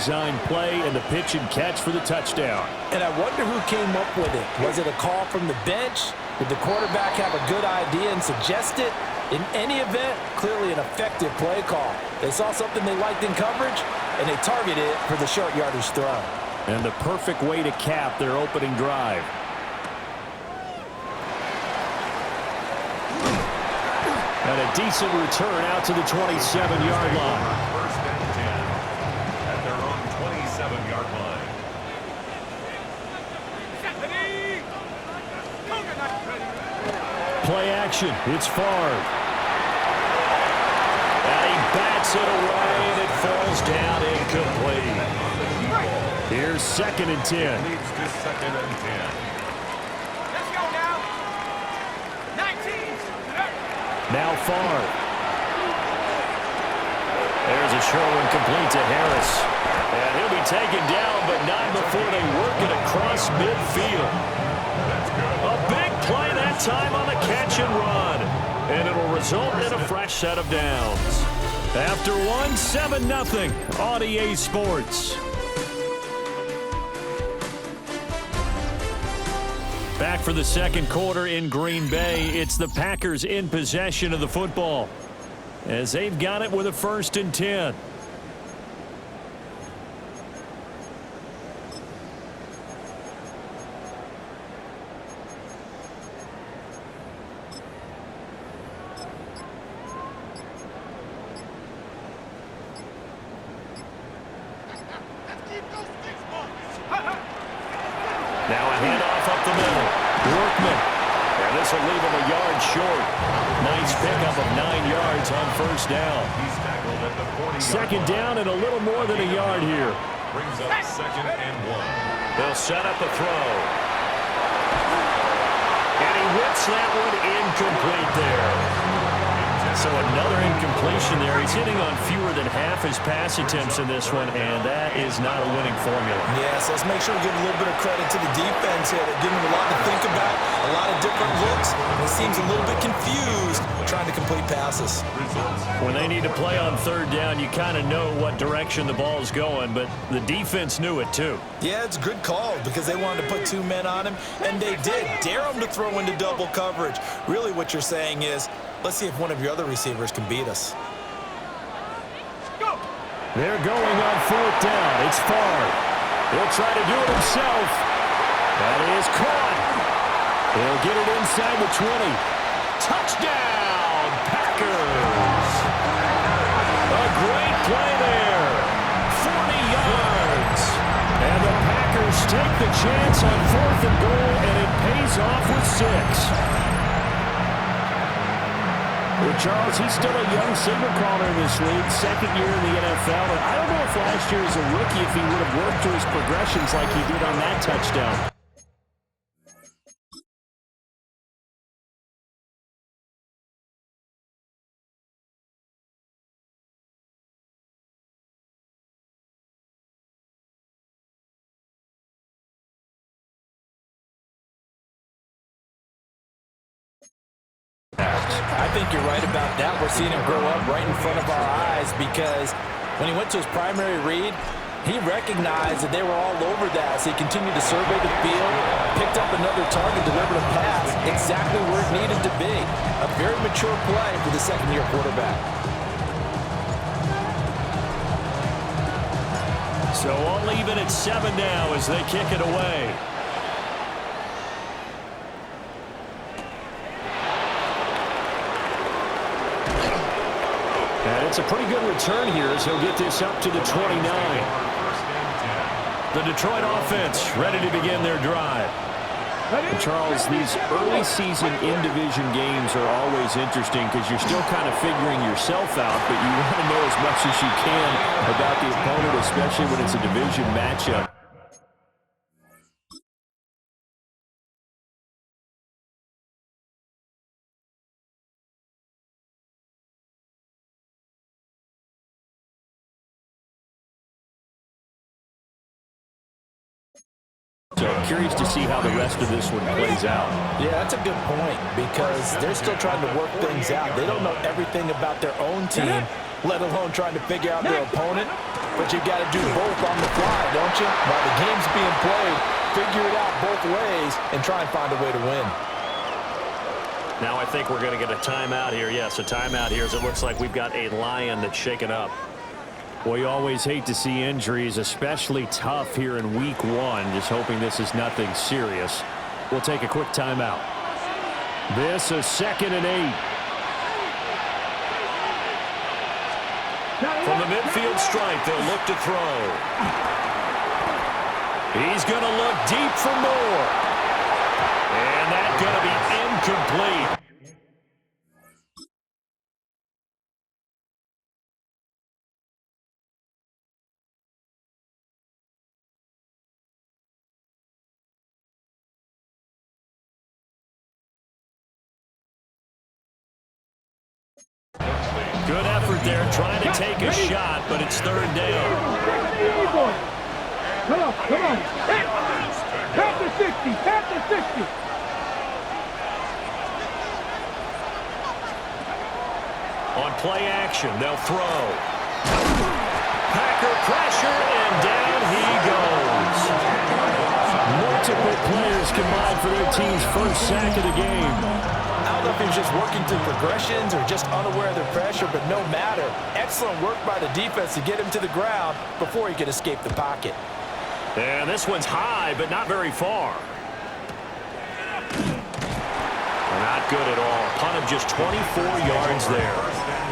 well-designed play and the pitch and catch for the touchdown. And I wonder who came up with it. Was it a call from the bench? Did the quarterback have a good idea and suggest it? In any event, clearly an effective play call. They saw something they liked in coverage, and they targeted it for the short yardage throw. And the perfect way to cap their opening drive. And a decent return out to the 27-yard line. First and 10 at their own 27-yard line. Play action. It's Favre. And he bats it away, and it falls down incomplete. Here's 2nd and 10. Leads to 2nd and 10. Let's go now. 19. Now Favre. There's a short one complete to Harris. And he'll be taken down, but not before they work it across midfield. A big play that time on the catch and run. And it'll result in a fresh set of downs. After one, 7-0 on EA Sports. Back for the second quarter in Green Bay. It's the Packers in possession of the football, as they've got it with a 1st and 10. Now a handoff up the middle. Workman. And this will leave him a yard short. Nice pickup of 9 yards on 1st down. He's tackled at the 40-yard 2nd down and a little more than a yard here. Brings up 2nd and 1. They'll set up a throw. And he whips that one incomplete there. So another incompletion there. He's hitting on fewer than half his pass attempts in this one, and that is not a winning formula. Yes, let's make sure we give a little bit of credit to the defense here. They're giving him a lot to think about, a lot of different looks, and he seems a little bit confused trying to complete passes. When they need to play on 3rd down, you kind of know what direction the ball is going, but the defense knew it too. Yeah, it's a good call because they wanted to put 2 men on him, and they did. Dare him to throw into double coverage. Really what you're saying is, let's see if one of your other receivers can beat us. They're going on 4th down. It's Favre. He'll try to do it himself. That is caught. He'll get it inside the 20. Touchdown, Packers. A great play there. 40 yards. And the Packers take the chance on 4th and goal, and it pays off with 6. Well, Charles, he's still a young signal caller in this league, 2nd year in the NFL. And I don't know if last year as a rookie, if he would have worked through his progressions like he did on that touchdown. I think you're right about that. We're seeing him grow up right in front of our eyes because when he went to his primary read, he recognized that they were all over that. So he continued to survey the field, picked up another target, delivered a pass exactly where it needed to be. A very mature play for the 2nd-year quarterback. So all even at 7 now as they kick it away. And it's a pretty good return here as he'll get this up to the 29. The Detroit offense ready to begin their drive. And Charles, these early season in-division games are always interesting because you're still kind of figuring yourself out, but you want to know as much as you can about the opponent, especially when it's a division matchup. So I'm curious to see how the rest of this one plays out. Yeah, that's a good point because they're still trying to work things out. They don't know everything about their own team, let alone trying to figure out their opponent. but you've got to do both on the fly, don't you? While the game's being played, figure it out both ways and try and find a way to win. Now I think we're going to get a timeout here. Yes, a timeout here as it looks like we've got a Lion that's shaken up. Well, you always hate to see injuries, especially tough here in week one. Just hoping this is nothing serious. We'll take a quick timeout. This is 2nd and 8. From the midfield stripe, they'll look to throw. He's going to look deep for more. And that's going to be incomplete. Good effort there, trying to take a shot, but it's 3rd down. Come on. Tap the 60. On play action, they'll throw. Packer pressure, and down he goes. Multiple players combined for their team's first sack of the game. I don't know if he was just working through progressions or just unaware of the pressure, but no matter. Excellent work by the defense to get him to the ground before he could escape the pocket. And this one's high, but not very far. Not good at all. Punt of just 24 yards there.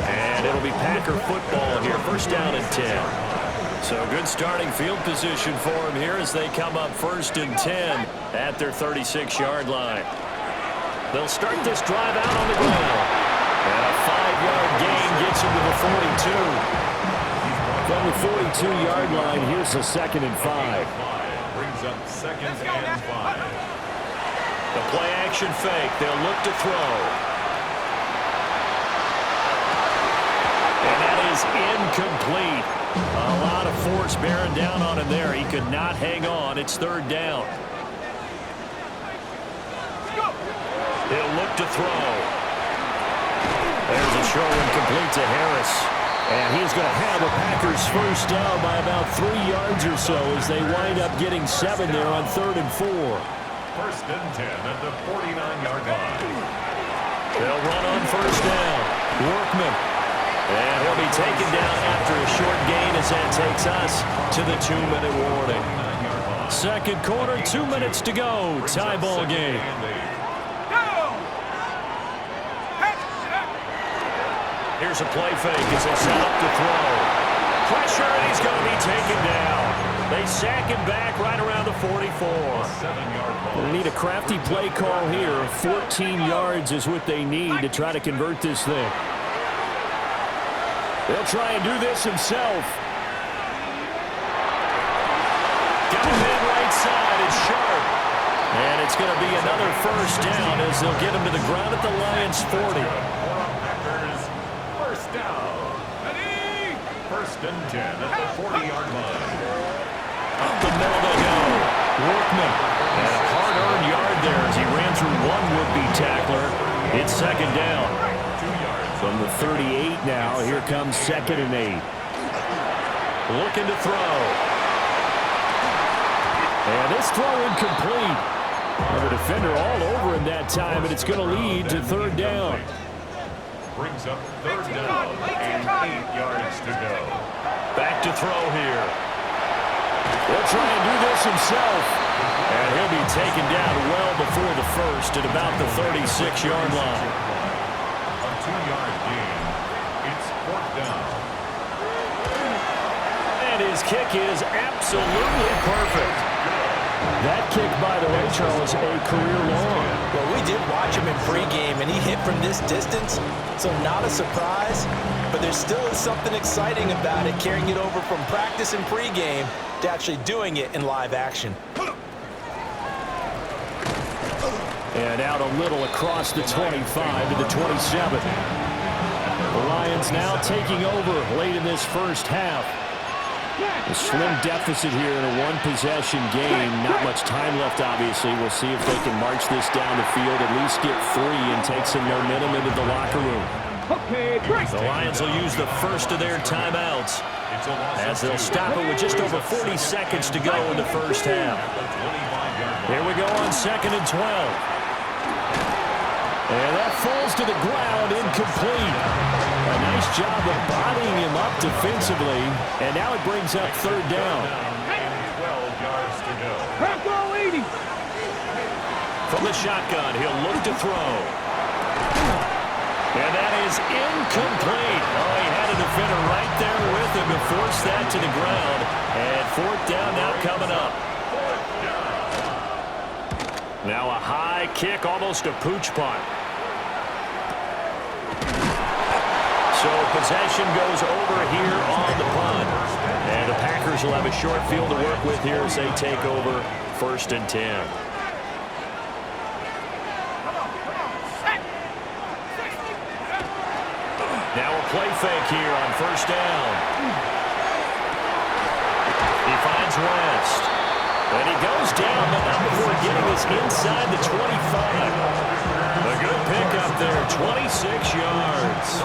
And it'll be Packer football here. 1st down and 10. So good starting field position for them here as they come up 1st and 10 at their 36-yard line. They'll start this drive out on the ground. And a 5-yard gain gets him to the 42. From the 42-yard line, here's the 2nd and 5. Brings up 2nd and 5. The play action fake. They'll look to throw. And that is incomplete. A lot of force bearing down on him there. He could not hang on. It's 3rd down. He'll look to throw. There's a short one complete to Harris. And he's going to have a Packers first down by about 3 yards or so as they wind up getting 7 there on 3rd and 4. 1st and 10 at the 49-yard line. They'll run on 1st down. Workman. And he'll be taken down after a short gain as that takes us to the 2-minute warning. 2nd quarter, 2 minutes to go. Tie ball game. Here's a play fake as they set up to throw. Pressure, and he's going to be taken down. They sack him back right around the 44. They need a crafty play call here. 14 yards is what they need to try to convert this thing. They'll try and do this himself. Got him in right side. It's sharp. And it's going to be another first down as they'll get him to the ground at the Lions' 40. First down. 1st and 10 at the 40-yard line. Up the middle they go. Workman. And a hard-earned yard there as he ran through one would-be tackler. It's 2nd down. 2 yards. From the 38 now, here comes 2nd and 8. Looking to throw. And this throw incomplete. Well, the defender all over him that time, and it's going to lead to 3rd down. Brings up 3rd down and 8 yards to go. Back to throw here. He'll try and do this himself. And he'll be taken down well before the first at about the 36-yard line. A 2-yard gain. It's 4th down. And his kick is absolutely perfect. That kick, by the way, Charles, a career long. Well, we did watch him in pregame, and he hit from this distance, so not a surprise. But there still is something exciting about it, carrying it over from practice and pregame to actually doing it in live action. And out a little across the 25 to the 27. The Lions now taking over late in this first half. A slim deficit here in a one-possession game. Not much time left, obviously. We'll see if they can march this down the field, at least get 3 and take some momentum into the locker room. Okay, break. The Lions will use the first of their timeouts as they'll stop it with just over 40 seconds to go in the first half. Here we go on 2nd and 12. And that falls to the ground, incomplete. A nice job of bodying him up defensively. And now it brings up 3rd down. 12 yards to go. Half goal 80. From the shotgun, he'll look to throw. And that is incomplete. Oh, he had a defender right there with him to force that to the ground. And 4th down now coming up. Now a high kick, almost a pooch punt. So possession goes over here on the punt. And the Packers will have a short field to work with here as they take over 1st and 10. Now a play fake here on 1st down. He finds West. And he goes down, but not before getting this inside the 25. A good pickup there, 26 yards.